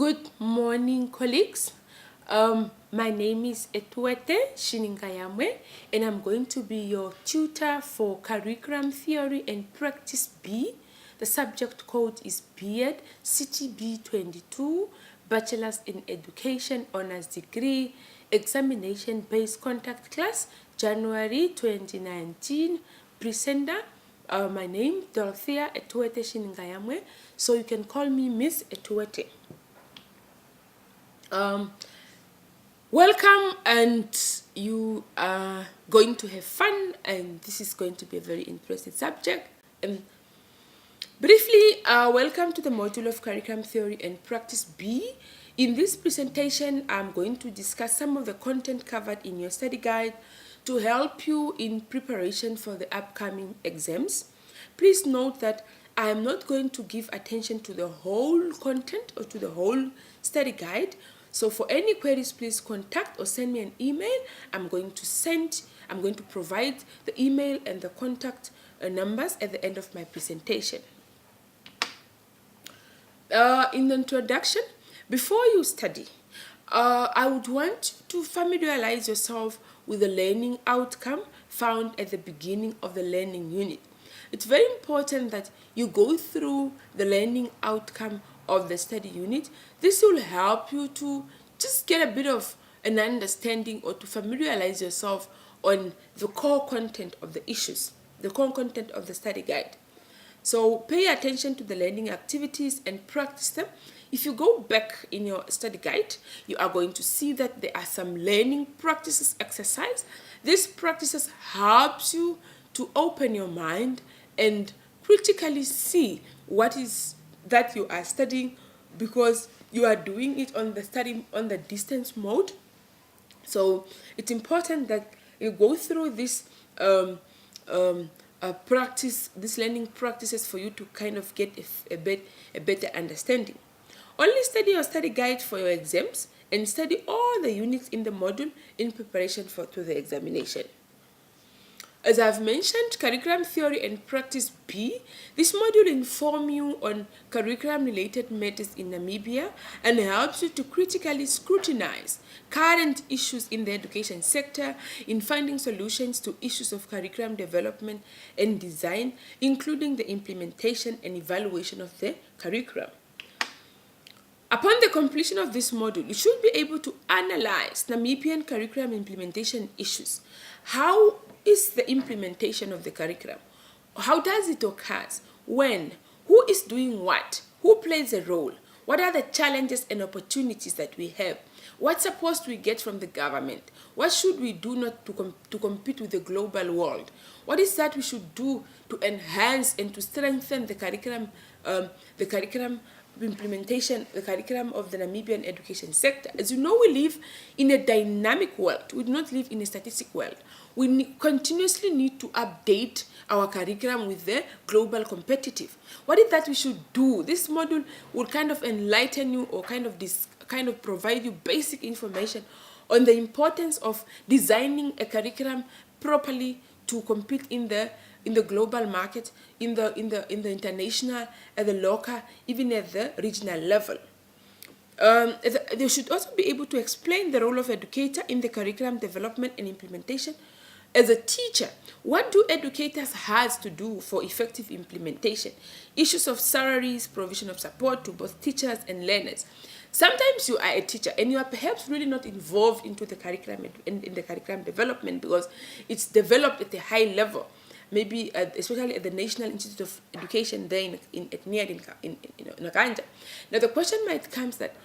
Good morning, colleagues. My name is Ctb22 and I'm going to be your tutor for Curriculum Theory and Practice B. The subject code is Iol Cc Eb22, Bachelor's in Education Honours Degree, Examination-Based Contact Class, January 2019. Presenter, my name, Dorothea Ctb22, so you can call me Miss Ctb22. Welcome, and you are going to have fun, and this is going to be a very interesting subject. Briefly, welcome to the module of Curriculum Theory and Practice B. In this presentation, I'm going to discuss some of the content covered in your study guide to help you in preparation for the upcoming exams. Please note that I am not going to give attention to the whole content or to the whole study guide. So for any queries, please contact or send me an email. I'm going to provide the email and the contact numbers at the end of my presentation. In the introduction, before you study, I would want to familiarize yourself with the learning outcome found at the beginning of the learning unit. It's very important that you go through the learning outcome of the study unit. This will help you to just get a bit of an understanding or to familiarize yourself on the core content of the issues, the core content of the study guide. So pay attention to the learning activities and practice them. If you go back in your study guide, you are going to see that there are some learning practices exercise. These practices helps you to open your mind and critically see what is that you are studying, because you are doing it on the distance mode. So it's important that you go through this these learning practices for you to kind of get a better understanding. Only study your study guide for your exams and study all the units in the module in preparation to the examination. As I've mentioned, Curriculum Theory and Practice B, this module informs you on curriculum-related matters in Namibia and helps you to critically scrutinize current issues in the education sector in finding solutions to issues of curriculum development and design, including the implementation and evaluation of the curriculum. Upon the completion of this module, you should be able to analyze Namibian curriculum implementation issues. How is the implementation of the curriculum? How does it occur? When? Who is doing what? Who plays a role? What are the challenges and opportunities that we have? What support we get from the government? What should we do not to compete with the global world? What is that we should do to enhance and to strengthen the curriculum implementation, the curriculum of the Namibian education sector? As you know, we live in a dynamic world. We do not live in a static world. We continuously need to update our curriculum with the global competitive. What is that we should do? This module will kind of enlighten you or kind of provide you basic information on the importance of designing a curriculum properly to compete in the global market, in the international, at the local, even at the regional level. They should also be able to explain the role of educator in the curriculum development and implementation. As a teacher, what do educators have to do for effective implementation? Issues of salaries, provision of support to both teachers and learners. Sometimes you are a teacher and you are perhaps really not involved into the curriculum in the curriculum development because it's developed at a high level, maybe especially at the National Institute of Education there in Nakanja. Now the question might come that,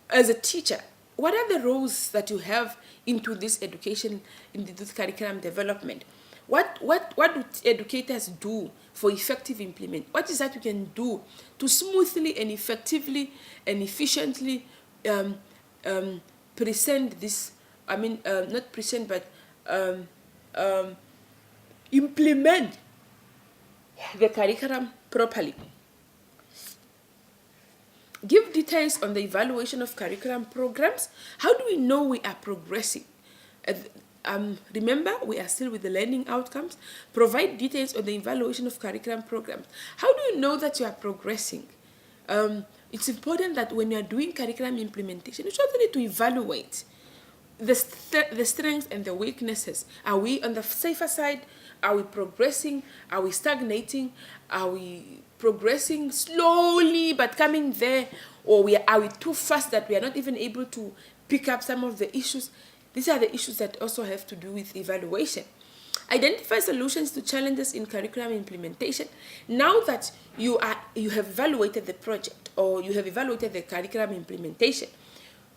as a teacher, what are the roles that you have into this education, into this curriculum development? What do educators do for effective implement? What is that you can do to smoothly and effectively and efficiently present this? I mean, not present, but implement the curriculum properly. Give details on the evaluation of curriculum programs. How do we know we are progressing? Remember, we are still with the learning outcomes. Provide details on the evaluation of curriculum programs. How do you know that you are progressing? it's important that when you are doing curriculum implementation, you also need to evaluate the strengths and the weaknesses. Are we on the safer side? Are we progressing? Are we stagnating? Are we progressing slowly but coming there? Or are we too fast that we are not even able to pick up some of the issues? These are the issues that also have to do with evaluation. Identify solutions to challenges in curriculum implementation. Now that you have evaluated the project or you have evaluated the curriculum implementation,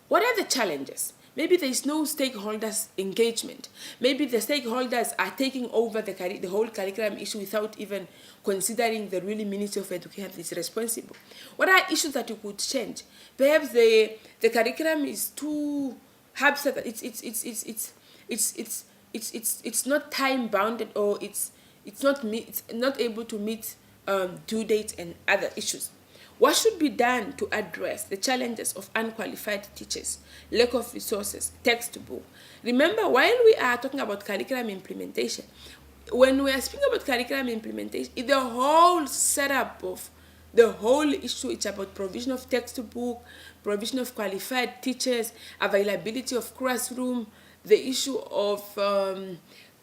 what are the challenges? Maybe there is no stakeholders engagement. Maybe the stakeholders are taking over the whole curriculum issue without even considering the really Ministry of Education is responsible. What are issues that you could change? Perhaps the curriculum is too haphazard. It's not time bounded, or it's not able to meet due dates and other issues. What should be done to address the challenges of unqualified teachers, lack of resources, textbook? Remember, while we are talking about curriculum implementation, when we are speaking about curriculum implementation, the whole setup of the whole issue, it's about provision of textbook, provision of qualified teachers, availability of classroom, the issue of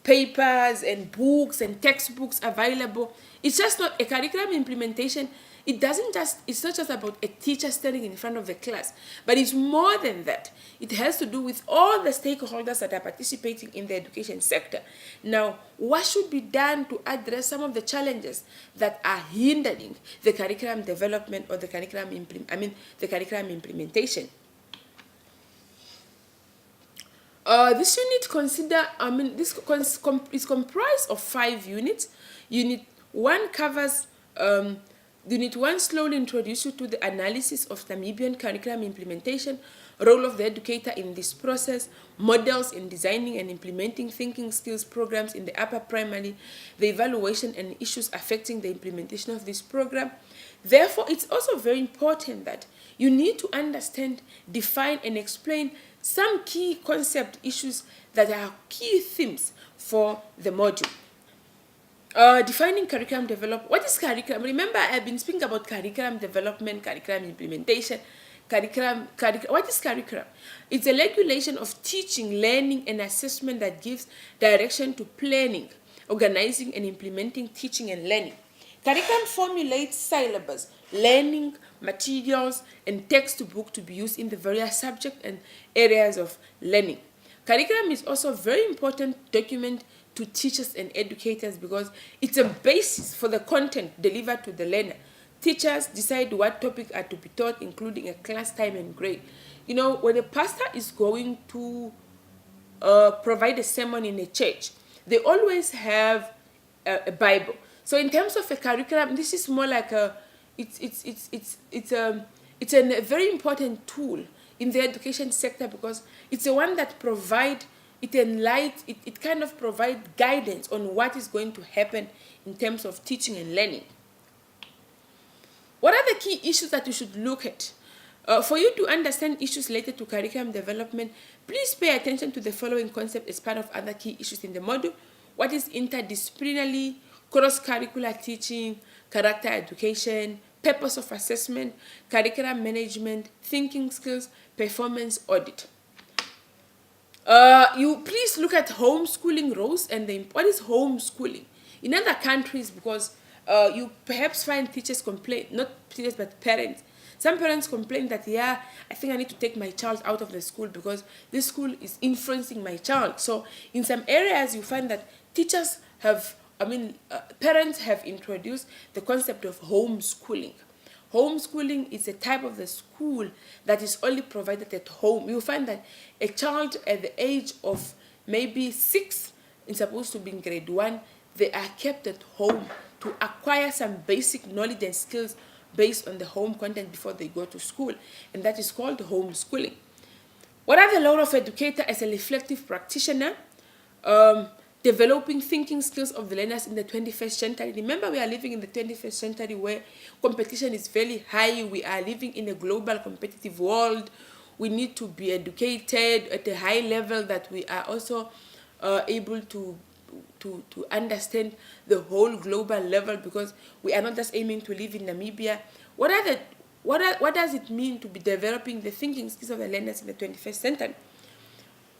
papers and books and textbooks available. It's just not a curriculum implementation. It's not just about a teacher standing in front of the class, but it's more than that. It has to do with all the stakeholders that are participating in the education sector. Now, what should be done to address some of the challenges that are hindering the curriculum development or the curriculum implementation? This unit is comprised of 5 units. Unit 1 covers Unit 1 slowly introduces you to the analysis of Namibian curriculum implementation, role of the educator in this process, models in designing and implementing thinking skills programs in the upper primary, the evaluation and issues affecting the implementation of this program. Therefore, it's also very important that you need to understand, define, and explain some key concept issues that are key themes for the module. Defining curriculum development. What is curriculum? Remember, I've been speaking about curriculum development, curriculum implementation. What is curriculum? It's a regulation of teaching, learning, and assessment that gives direction to planning, organizing, and implementing teaching and learning. Curriculum formulates syllabus, learning materials, and textbook to be used in the various subjects and areas of learning. Curriculum is also a very important document to teachers and educators because it's a basis for the content delivered to the learner. Teachers decide what topics are to be taught, including a class time and grade. You know, when a pastor is going to provide a sermon in a church, they always have a Bible. So in terms of a curriculum, this is more like it's a very important tool in the education sector because it's the one that it kind of provides guidance on what is going to happen in terms of teaching and learning. What are the key issues that you should look at? For you to understand issues related to curriculum development, please pay attention to the following concept as part of other key issues in the module. What is interdisciplinary, cross-curricular teaching, character education, purpose of assessment, curriculum management, thinking skills, performance audit. You please look at homeschooling roles and what is homeschooling in other countries, because you perhaps find teachers complain, not teachers but parents. Some parents complain that, I think I need to take my child out of the school because this school is influencing my child. So in some areas you find that parents have introduced the concept of homeschooling. Homeschooling is a type of the school that is only provided at home. You find that a child at the age of maybe 6 is supposed to be in grade 1. They are kept at home to acquire some basic knowledge and skills based on the home content before they go to school. And that is called homeschooling. What are the role of educator as a reflective practitioner? Developing thinking skills of the learners in the 21st century. Remember, we are living in the 21st century where competition is very high. We are living in a global competitive world. We need to be educated at a high level that we are also able to understand the whole global level, because we are not just aiming to live in Namibia. What are the What does it mean to be developing the thinking skills of the learners in the 21st century?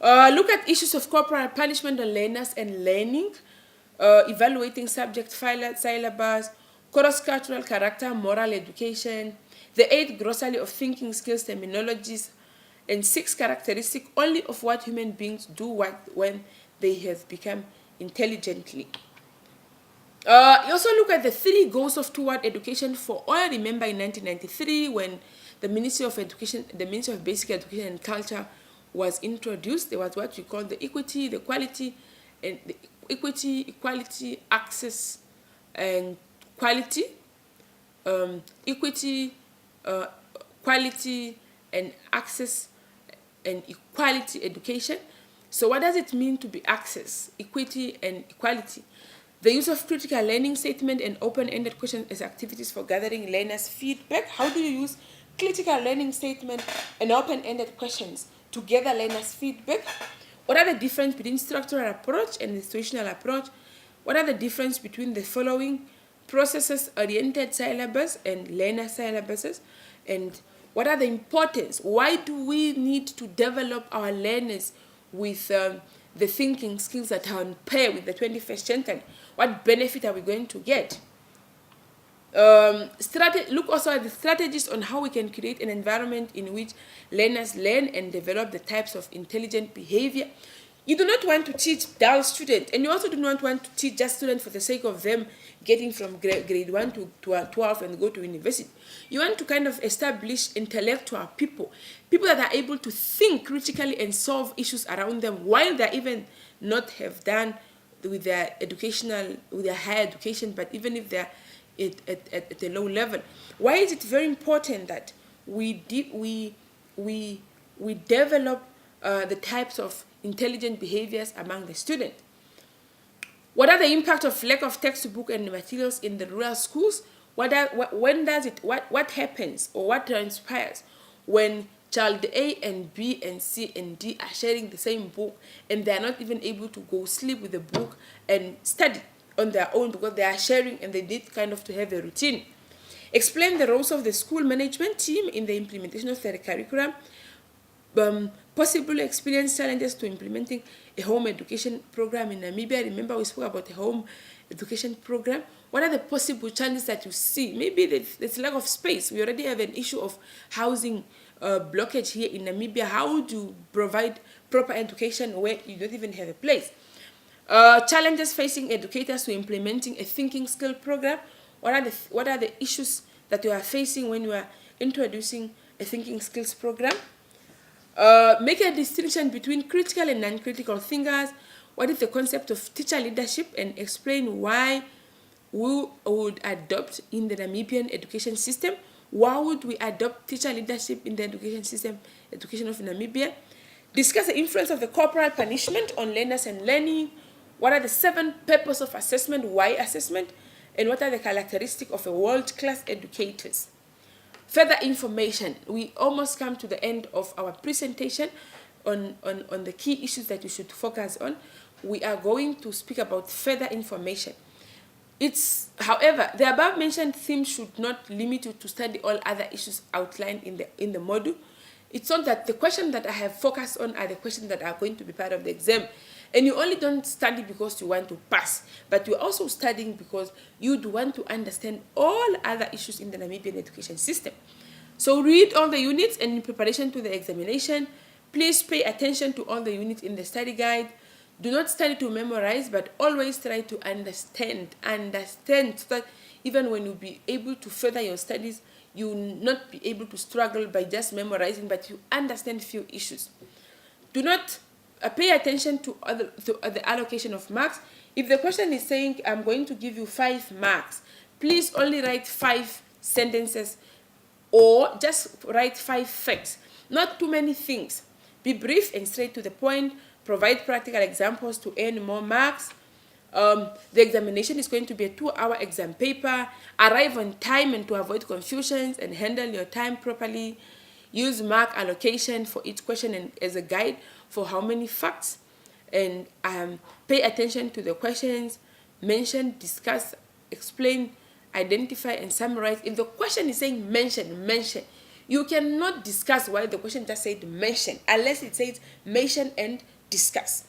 Look at issues of corporal punishment on learners and learning, evaluating subject syllabus, cross-cultural character, moral education, the 8 grocery of thinking skills terminologies, and 6 characteristics only of what human beings do when they have become intelligently. You also look at the 3 goals of toward education for all. Remember in 1993 when the Ministry of Education, the Ministry of Basic Education and Culture was introduced, there was what we call the equity, the quality, and the equality, access, and quality. Equity, quality, and access, and equality education. So what does it mean to be access, equity, and equality? The use of critical learning statement and open-ended questions as activities for gathering learners' feedback. How do you use critical learning statement and open-ended questions to gather learners' feedback? What are the difference between structural approach and institutional approach? What are the difference between the following processes-oriented syllabus and learner syllabuses? And what are the importance? Why do we need to develop our learners with the thinking skills that are on par with the 21st century? What benefit are we going to get? Look also at the strategies on how we can create an environment in which learners learn and develop the types of intelligent behavior. You do not want to teach dull students, and you also do not want to teach just students for the sake of them getting from grade 1 to 12 and go to university. You want to kind of establish intellectual people that are able to think critically and solve issues around them while they even not have done with their higher education, but even if they're at a low level. Why is it very important that we develop the types of intelligent behaviors among the students? What are the impact of lack of textbook and materials in the rural schools? What happens or what transpires when child A and B and C and D are sharing the same book and they are not even able to go sleep with the book and study on their own because they are sharing and they need kind of to have a routine? Explain the roles of the school management team in the implementation of the curriculum. Possible experience challenges to implementing a home education program in Namibia. Remember we spoke about a home education program. What are the possible challenges that you see? Maybe there's lack of space. We already have an issue of housing blockage here in Namibia. How do you provide proper education where you don't even have a place? Challenges facing educators to implementing a thinking skill program. What are the issues that you are facing when you are introducing a thinking skills program? Make a distinction between critical and non-critical thinkers. What is the concept of teacher leadership, and explain why we would adopt in the Namibian education system. Why would we adopt teacher leadership in the education system, education of Namibia? Discuss the influence of the corporal punishment on learners and learning. What are the 7 purposes of assessment? Why assessment? And what are the characteristics of a world-class educators? Further information. We almost come to the end of our presentation on the key issues that you should focus on. We are going to speak about further information. However, the above mentioned themes should not limit you to study all other issues outlined in the module. It's not that the questions that I have focused on are the questions that are going to be part of the exam. And you only don't study because you want to pass, but you're also studying because you do want to understand all other issues in the Namibian education system. So read all the units, and in preparation to the examination, please pay attention to all the units in the study guide. Do not study to memorize, but always try to understand so that even when you be able to further your studies, you will not be able to struggle by just memorizing, but you understand few issues. Do not pay attention to the allocation of marks. If the question is saying, I'm going to give you 5 marks, please only write 5 sentences or just write 5 facts. Not too many things. Be brief and straight to the point. Provide practical examples to earn more marks. The examination is going to be a 2-hour exam paper. Arrive on time and to avoid confusions and handle your time properly. Use mark allocation for each question and as a guide for how many facts. And pay attention to the questions. Mention, discuss, explain identify and summarize. If the question is saying mention, mention. You cannot discuss while the question just said mention, unless it says mention and discuss.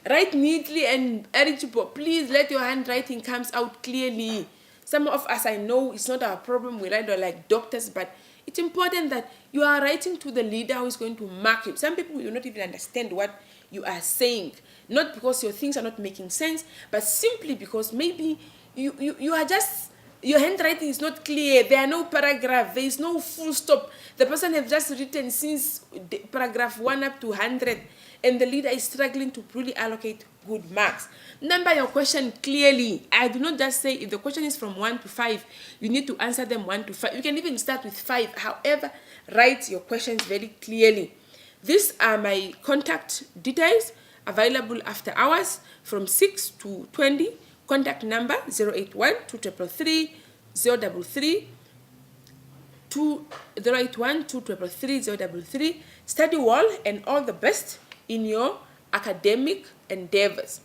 Write neatly and eligible. Please let your handwriting comes out clearly. Some of us, I know it's not our problem, we write like doctors, but it's important that you are writing to the leader who is going to mark you. Some people will not even understand what you are saying, not because your things are not making sense, but simply because maybe you are just, your handwriting is not clear, there are no paragraph, there is no full stop. The person has just written since paragraph 1 up to 100, and the leader is struggling to really allocate good marks. Number your question clearly. I do not just say if the question is from 1 to 5, you need to answer them 1 to 5. You can even start with 5. However, write your questions very clearly. These are my contact details available after hours from 6 to 20. Contact number 081 2333 033 081 2333 033. Study well and all the best in your academic endeavors.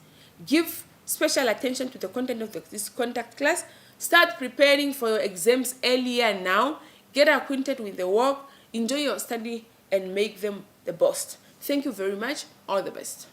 Give special attention to the content of this contact class. Start preparing for your exams earlier now. Get acquainted with the work. Enjoy your study and make them the best. Thank you very much. All the best.